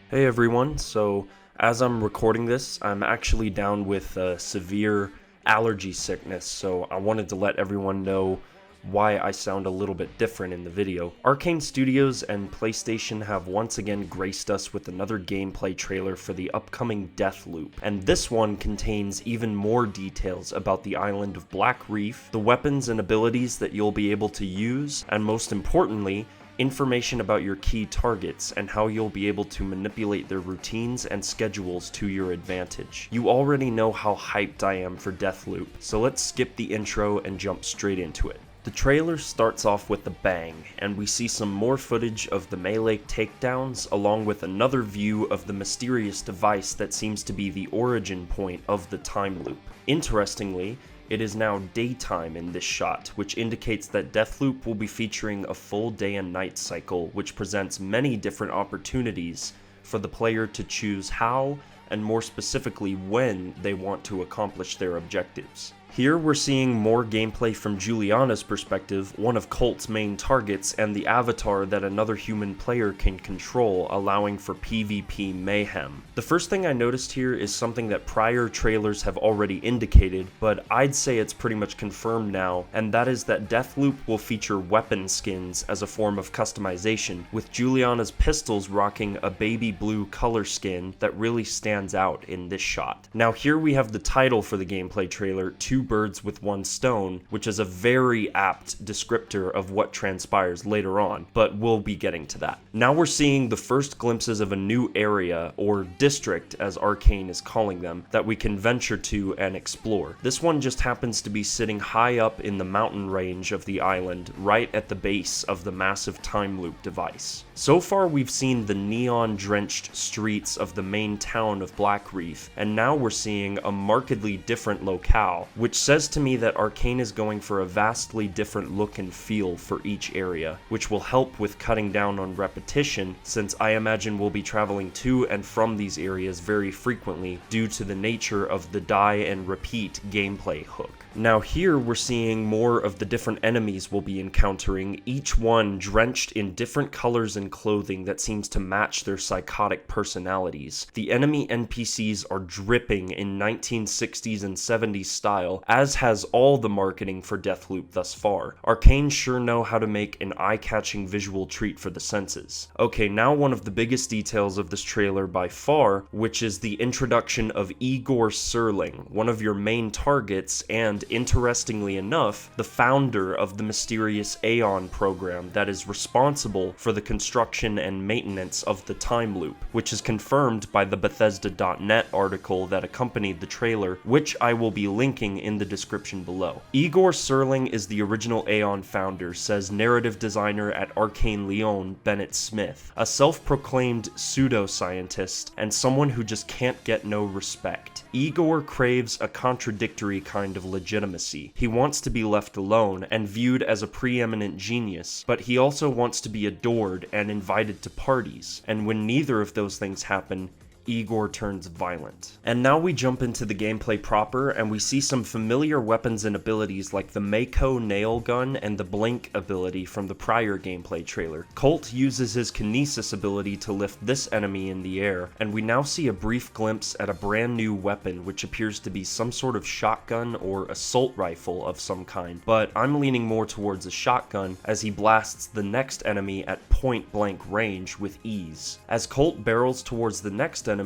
Hey everyone, so as I'm recording this, I'm actually down with severe allergy sickness, so I wanted to let everyone know why I sound a little bit different in the video. Arcane Studios and PlayStation have once again graced us with another gameplay trailer for the upcoming Deathloop, and this one contains even more details about the island of Black Reef, the weapons and abilities that you'll be able to use, and most importantly, information about your key targets and how you'll be able to manipulate their routines and schedules to your advantage. You already know how hyped I am for Deathloop, so let's skip the intro and jump straight into it. The trailer starts off with a bang, and we see some more footage of the melee takedowns along with another view of the mysterious device that seems to be the origin point of the time loop. Interestingly, it is now daytime in this shot, which indicates that Deathloop will be featuring a full day and night cycle, which presents many different opportunities for the player to choose how, and more specifically when, they want to accomplish their objectives. Here we're seeing more gameplay from Juliana's perspective, one of Colt's main targets, and the avatar that another human player can control, allowing for PvP mayhem. The first thing I noticed here is something that prior trailers have already indicated, but I'd say it's pretty much confirmed now, and that is that Deathloop will feature weapon skins as a form of customization, with Juliana's pistols rocking a baby blue color skin that really stands out in this shot. Now here we have the title for the gameplay trailer, Two Birds with One Stone, which is a very apt descriptor of what transpires later on, but we'll be getting to that. Now we're seeing the first glimpses of a new area, or district as Arcane is calling them, that we can venture to and explore. This one just happens to be sitting high up in the mountain range of the island, right at the base of the massive time loop device. So far we've seen the neon-drenched streets of the main town of Black Reef, and now we're seeing a markedly different locale, which says to me that Arcane is going for a vastly different look and feel for each area, which will help with cutting down on repetition, since I imagine we'll be traveling to and from these areas very frequently due to the nature of the die and repeat gameplay hook. Now here we're seeing more of the different enemies we'll be encountering, each one drenched in different colors and clothing that seems to match their psychotic personalities. The enemy NPCs are dripping in 1960s and 70s style, as has all the marketing for Deathloop thus far. Arcane sure know how to make an eye-catching visual treat for the senses. Okay, now one of the biggest details of this trailer by far, which is the introduction of Igor Serling, one of your main targets and, interestingly enough, the founder of the mysterious Aeon program that is responsible for the construction and maintenance of the time loop, which is confirmed by the Bethesda.net article that accompanied the trailer, which I will be linking in the description below. Igor Serling is the original Aeon founder, says narrative designer at Arcane Lyon, Bennett Smith, a self-proclaimed pseudo-scientist and someone who just can't get no respect. Igor craves a contradictory kind of legitimacy. He wants to be left alone and viewed as a preeminent genius, but he also wants to be adored and invited to parties, and when neither of those things happen, Igor turns violent. And now we jump into the gameplay proper, and we see some familiar weapons and abilities like the Mako nail gun and the blink ability from the prior gameplay trailer. Colt uses his kinesis ability to lift this enemy in the air, and we now see a brief glimpse at a brand new weapon which appears to be some sort of shotgun or assault rifle of some kind, but I'm leaning more towards a shotgun as he blasts the next enemy at point blank range with ease. As Colt barrels towards the next enemy,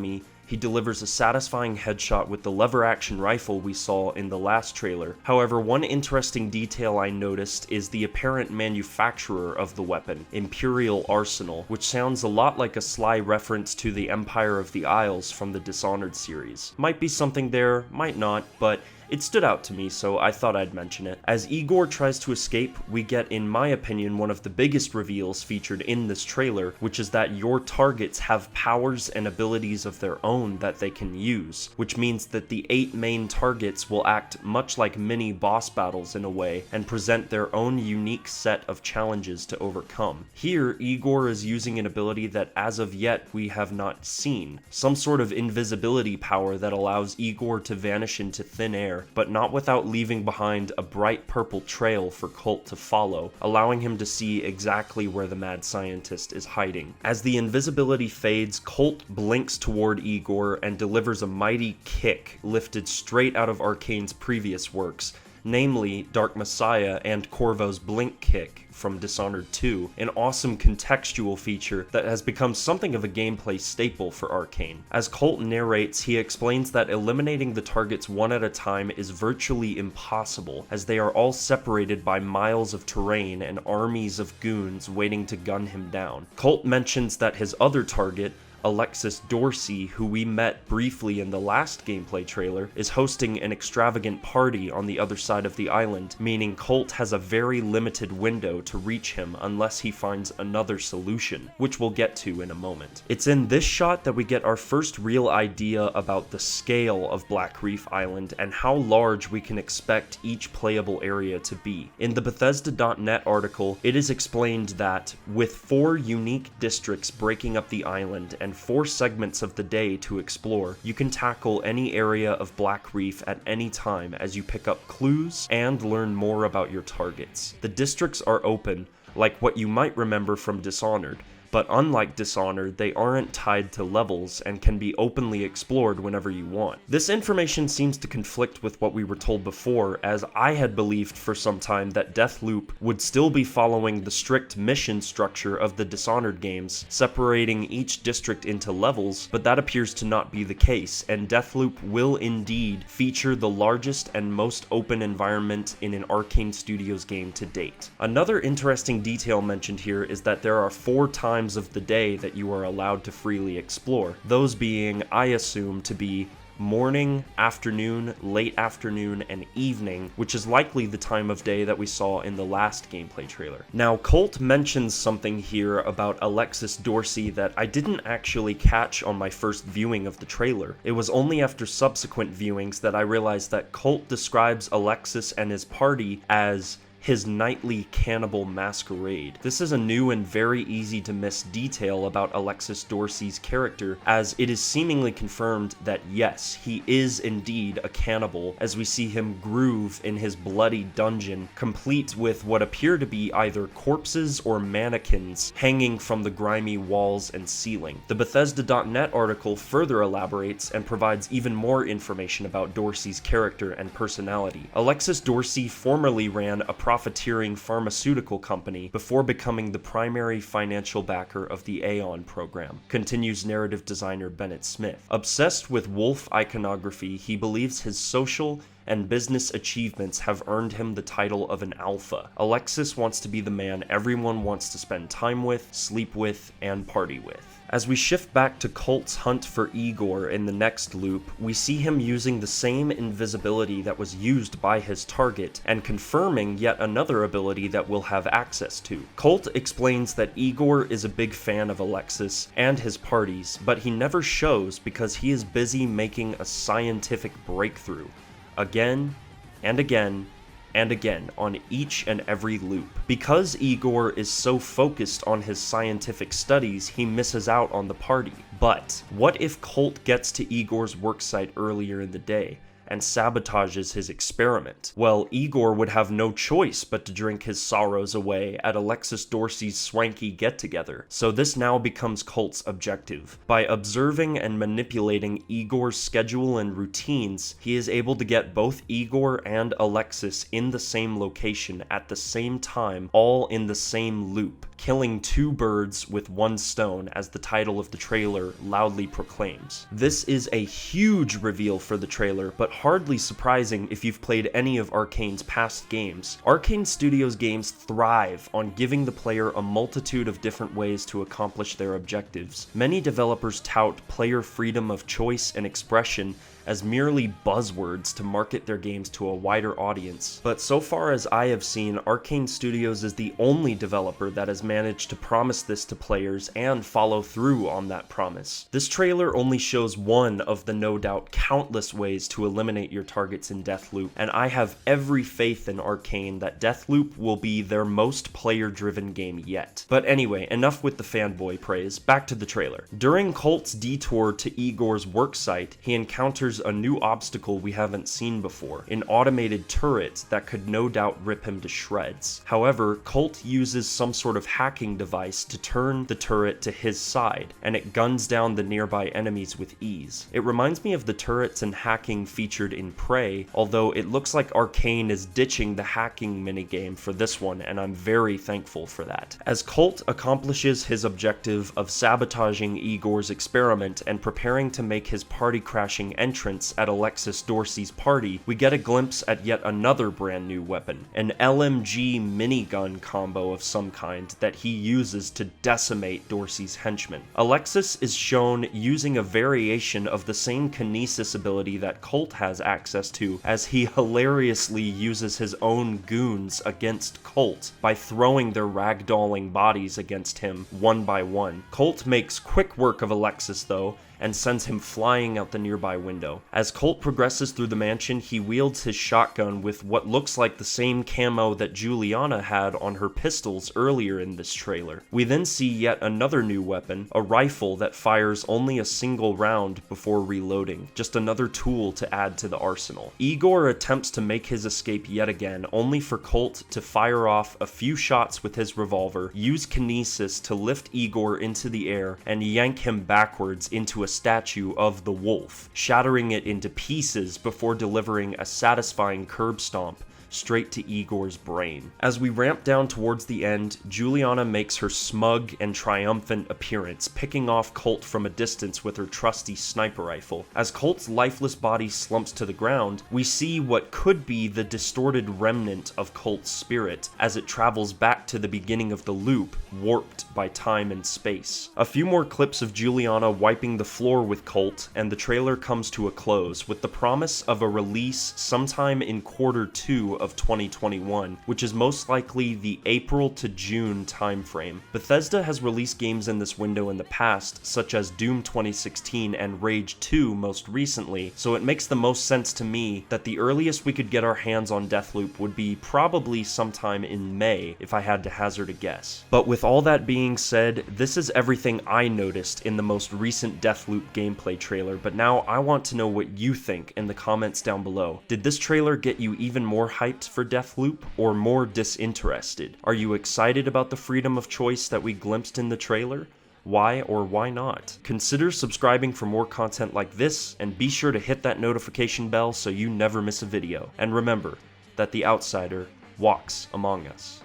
he delivers a satisfying headshot with the lever action rifle we saw in the last trailer. However, one interesting detail I noticed is the apparent manufacturer of the weapon, Imperial Arsenal, which sounds a lot like a sly reference to the Empire of the Isles from the Dishonored series. Might be something there, might not, but it stood out to me, so I thought I'd mention it. As Igor tries to escape, we get, in my opinion, one of the biggest reveals featured in this trailer, which is that your targets have powers and abilities of their own that they can use, which means that the 8 main targets will act much like mini boss battles in a way, and present their own unique set of challenges to overcome. Here, Igor is using an ability that as of yet we have not seen, some sort of invisibility power that allows Igor to vanish into thin air there, but not without leaving behind a bright purple trail for Colt to follow, allowing him to see exactly where the mad scientist is hiding. As the invisibility fades, Colt blinks toward Igor and delivers a mighty kick lifted straight out of Arcane's previous works, namely Dark Messiah and Corvo's Blink Kick from Dishonored 2, an awesome contextual feature that has become something of a gameplay staple for Arcane. As Colt narrates, he explains that eliminating the targets one at a time is virtually impossible, as they are all separated by miles of terrain and armies of goons waiting to gun him down. Colt mentions that his other target, Alexis Dorsey, who we met briefly in the last gameplay trailer, is hosting an extravagant party on the other side of the island, meaning Colt has a very limited window to reach him unless he finds another solution, which we'll get to in a moment. It's in this shot that we get our first real idea about the scale of Black Reef Island and how large we can expect each playable area to be. In the Bethesda.net article, it is explained that, with 4 unique districts breaking up the island and 4 segments of the day to explore, you can tackle any area of Black Reef at any time as you pick up clues and learn more about your targets. The districts are open, like what you might remember from Dishonored, but unlike Dishonored, they aren't tied to levels and can be openly explored whenever you want. This information seems to conflict with what we were told before, as I had believed for some time that Deathloop would still be following the strict mission structure of the Dishonored games, separating each district into levels, but that appears to not be the case, and Deathloop will indeed feature the largest and most open environment in an Arcane Studios game to date. Another interesting detail mentioned here is that there are 4 times of the day that you are allowed to freely explore, those being, I assume, to be morning, afternoon, late afternoon, and evening, which is likely the time of day that we saw in the last gameplay trailer. Now, Colt mentions something here about Alexis Dorsey that I didn't actually catch on my first viewing of the trailer. It was only after subsequent viewings that I realized that Colt describes Alexis and his party as his nightly cannibal masquerade. This is a new and very easy to miss detail about Alexis Dorsey's character, as it is seemingly confirmed that yes, he is indeed a cannibal, as we see him groove in his bloody dungeon, complete with what appear to be either corpses or mannequins hanging from the grimy walls and ceiling. The Bethesda.net article further elaborates and provides even more information about Dorsey's character and personality. Alexis Dorsey formerly ran a profiteering pharmaceutical company before becoming the primary financial backer of the Aeon program, continues narrative designer Bennett Smith. Obsessed with wolf iconography, he believes his social and business achievements have earned him the title of an alpha. Alexis wants to be the man everyone wants to spend time with, sleep with, and party with. As we shift back to Colt's hunt for Igor in the next loop, we see him using the same invisibility that was used by his target, and confirming yet another ability that we'll have access to. Colt explains that Igor is a big fan of Alexis and his parties, but he never shows because he is busy making a scientific breakthrough. Again, and again, and again on each and every loop. Because Igor is so focused on his scientific studies, he misses out on the party. But what if Colt gets to Igor's worksite earlier in the day and sabotages his experiment? Well, Igor would have no choice but to drink his sorrows away at Alexis Dorsey's swanky get-together, so this now becomes Colt's objective. By observing and manipulating Igor's schedule and routines, he is able to get both Igor and Alexis in the same location at the same time, all in the same loop, killing 2 birds with 1 stone, as the title of the trailer loudly proclaims. This is a huge reveal for the trailer, but hardly surprising if you've played any of Arcane's past games. Arcane Studios games thrive on giving the player a multitude of different ways to accomplish their objectives. Many developers tout player freedom of choice and expression as merely buzzwords to market their games to a wider audience. But so far as I have seen, Arcane Studios is the only developer that has managed to promise this to players and follow through on that promise. This trailer only shows one of the no doubt countless ways to eliminate your targets in Deathloop, and I have every faith in Arcane that Deathloop will be their most player-driven game yet. But anyway, enough with the fanboy praise, back to the trailer. During Colt's detour to Igor's worksite, he encounters features a new obstacle we haven't seen before, an automated turret that could no doubt rip him to shreds. However, Colt uses some sort of hacking device to turn the turret to his side, and it guns down the nearby enemies with ease. It reminds me of the turrets and hacking featured in Prey, although it looks like Arcane is ditching the hacking minigame for this one, and I'm very thankful for that. As Colt accomplishes his objective of sabotaging Igor's experiment and preparing to make his party-crashing entrance at Alexis Dorsey's party, we get a glimpse at yet another brand new weapon, an LMG minigun combo of some kind that he uses to decimate Dorsey's henchmen. Alexis is shown using a variation of the same kinesis ability that Colt has access to, as he hilariously uses his own goons against Colt by throwing their ragdolling bodies against him one by one. Colt makes quick work of Alexis though, and sends him flying out the nearby window. As Colt progresses through the mansion, he wields his shotgun with what looks like the same camo that Juliana had on her pistols earlier in this trailer. We then see yet another new weapon, a rifle that fires only a single round before reloading, just another tool to add to the arsenal. Igor attempts to make his escape yet again, only for Colt to fire off a few shots with his revolver, use kinesis to lift Igor into the air, and yank him backwards into a statue of the wolf, shattering it into pieces before delivering a satisfying curb stomp straight to Igor's brain. As we ramp down towards the end, Juliana makes her smug and triumphant appearance, picking off Colt from a distance with her trusty sniper rifle. As Colt's lifeless body slumps to the ground, we see what could be the distorted remnant of Colt's spirit as it travels back to the beginning of the loop, warped by time and space. A few more clips of Juliana wiping the floor with Colt, and the trailer comes to a close, with the promise of a release sometime in Q2 of 2021, which is most likely the April to June timeframe. Bethesda has released games in this window in the past, such as Doom 2016 and Rage 2 most recently, so it makes the most sense to me that the earliest we could get our hands on Deathloop would be probably sometime in May, if I had to hazard a guess. But with all that being said, this is everything I noticed in the most recent Deathloop gameplay trailer, but now I want to know what you think in the comments down below. Did this trailer get you even more hyped for Deathloop, or more disinterested? Are you excited about the freedom of choice that we glimpsed in the trailer? Why or why not? Consider subscribing for more content like this, and be sure to hit that notification bell so you never miss a video. And remember that the outsider walks among us.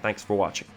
Thanks for watching.